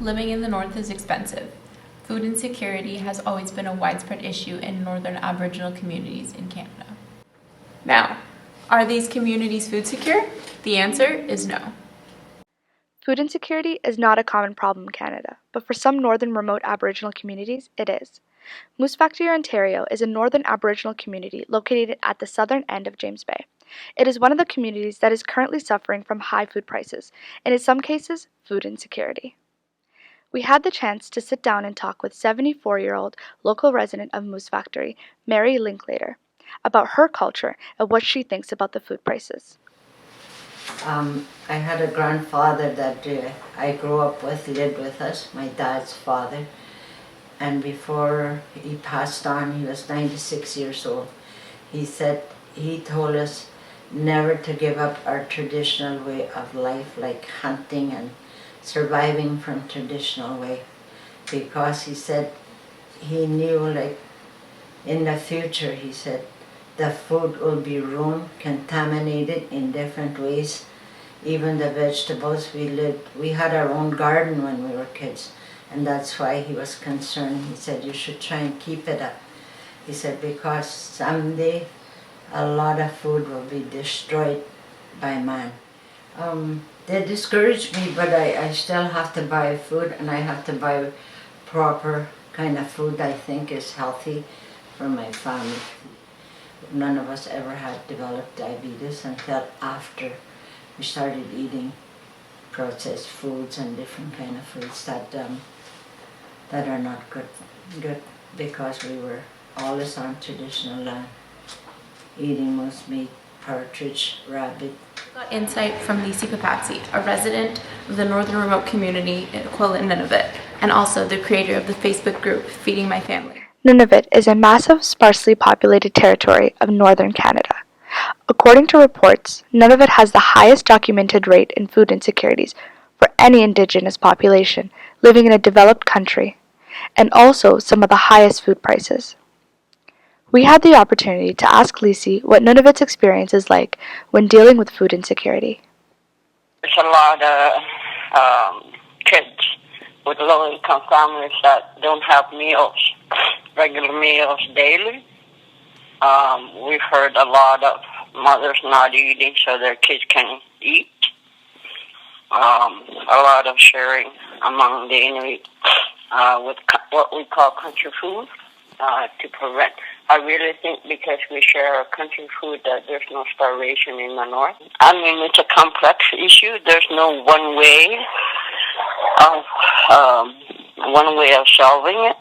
living in the North is expensive. Food insecurity has always been a widespread issue in Northern Aboriginal communities in Canada. Now, are these communities food secure? The answer is no. Food insecurity is not a common problem in Canada, but for some northern remote Aboriginal communities, it is. Moose Factory, Ontario is a northern Aboriginal community located at the southern end of James Bay. It is one of the communities that is currently suffering from high food prices, and in some cases, food insecurity. We had the chance to sit down and talk with 74-year-old local resident of Moose Factory, Mary Linklater, about her culture and what she thinks about the food prices. I had a grandfather that I grew up with, lived with us, my dad's father. And before he passed on, he was 96 years old. He told us never to give up our traditional way of life, like hunting and surviving from traditional way. Because he said he knew, like, in the future, he said, the food will be ruined, contaminated in different ways. Even the vegetables we had our own garden when we were kids. And that's why he was concerned. He said, you should try and keep it up. He said, because someday a lot of food will be destroyed by man. They discouraged me, but I still have to buy food, and I have to buy proper kind of food I think is healthy for my family. None of us ever had developed diabetes until after we started eating processed foods and different kind of foods that are not good because we were always on traditional land, eating moose meat, partridge, rabbit. Got insight from Lisi Papazi, a resident of the Northern Remote Community in Aquila, Nunavut, and also the creator of the Facebook group Feeding My Family. Nunavut is a massive, sparsely populated territory of northern Canada. According to reports, Nunavut has the highest documented rate in food insecurities for any Indigenous population living in a developed country, and also some of the highest food prices. We had the opportunity to ask Lisi what Nunavut's experience is like when dealing with food insecurity. There's a lot of kids with low-income families that don't have meals, regular meals daily. We've heard a lot of mothers not eating so their kids can eat. A lot of sharing among the Inuit with what we call country food to prevent. I really think because we share our country food that there's no starvation in the North. I mean, it's a complex issue. There's no one way of solving it.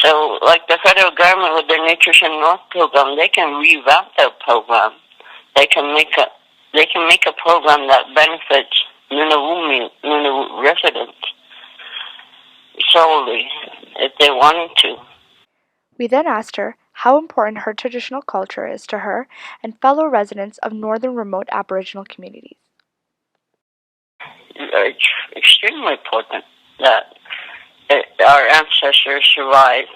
So, like the federal government with their Nutrition North program, they can revamp their program. They can make a program that benefits Nunavut residents solely if they wanted to. We then asked her how important her traditional culture is to her and fellow residents of northern remote Aboriginal communities. It's extremely important that our ancestors survived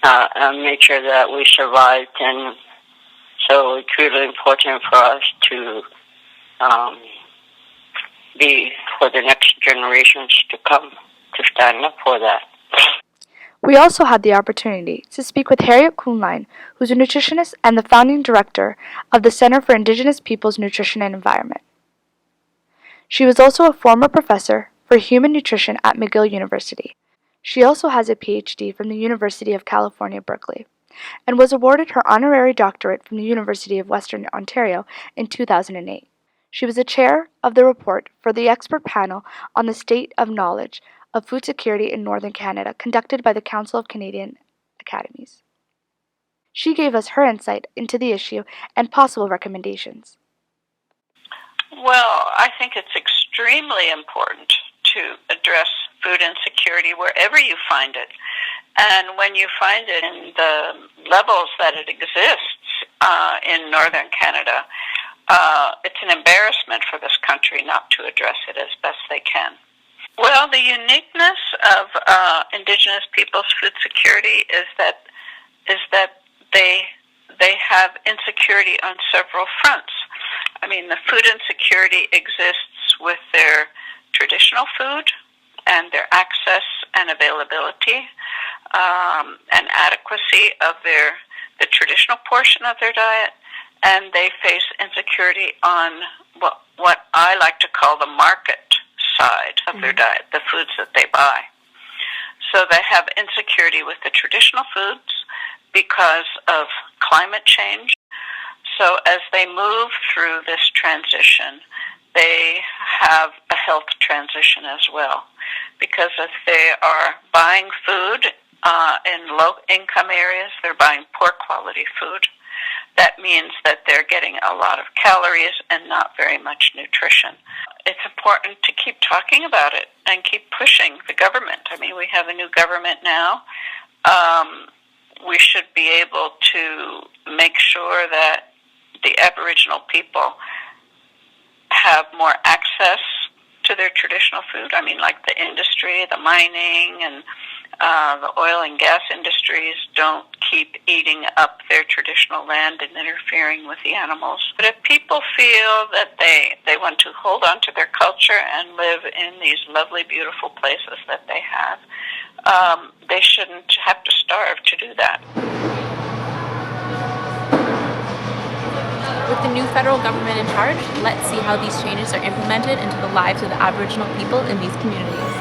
and made sure that we survived, and so it's really important for us to be for the next generations to come to stand up for that. We also had the opportunity to speak with Harriet Kuhnlein, who's a nutritionist and the founding director of the Center for Indigenous Peoples Nutrition and Environment. She was also a former professor for human nutrition at McGill University. She also has a PhD from the University of California, Berkeley, and was awarded her honorary doctorate from the University of Western Ontario in 2008. She was the chair of the report for the expert panel on the state of knowledge of food security in Northern Canada conducted by the Council of Canadian Academies. She gave us her insight into the issue and possible recommendations. Well, I think it's extremely important to address food insecurity wherever you find it. And when you find it in the levels that it exists in Northern Canada, it's an embarrassment for this country not to address it as best they can. Well, the uniqueness of Indigenous peoples' food security is that they have insecurity on several fronts. I mean, the food insecurity exists with their traditional food and their access and availability and adequacy of the traditional portion of their diet, and they face insecurity on what I like to call the market side of their diet, the foods that they buy. So they have insecurity with the traditional foods because of climate change. So as they move through this transition, they have a health transition as well. Because if they are buying food in low-income areas, they're buying poor quality food. That means that they're getting a lot of calories and not very much nutrition. It's important to keep talking about it and keep pushing the government. I mean, we have a new government now. We should be able to make sure that the Aboriginal people have more access to their traditional food. I mean, like the industry, the mining, and the oil and gas industries don't keep eating up their traditional land and interfering with the animals. But if people feel that they want to hold on to their culture and live in these lovely, beautiful places that they have, they shouldn't have to starve to do that. With the new federal government in charge, let's see how these changes are implemented into the lives of the Aboriginal people in these communities.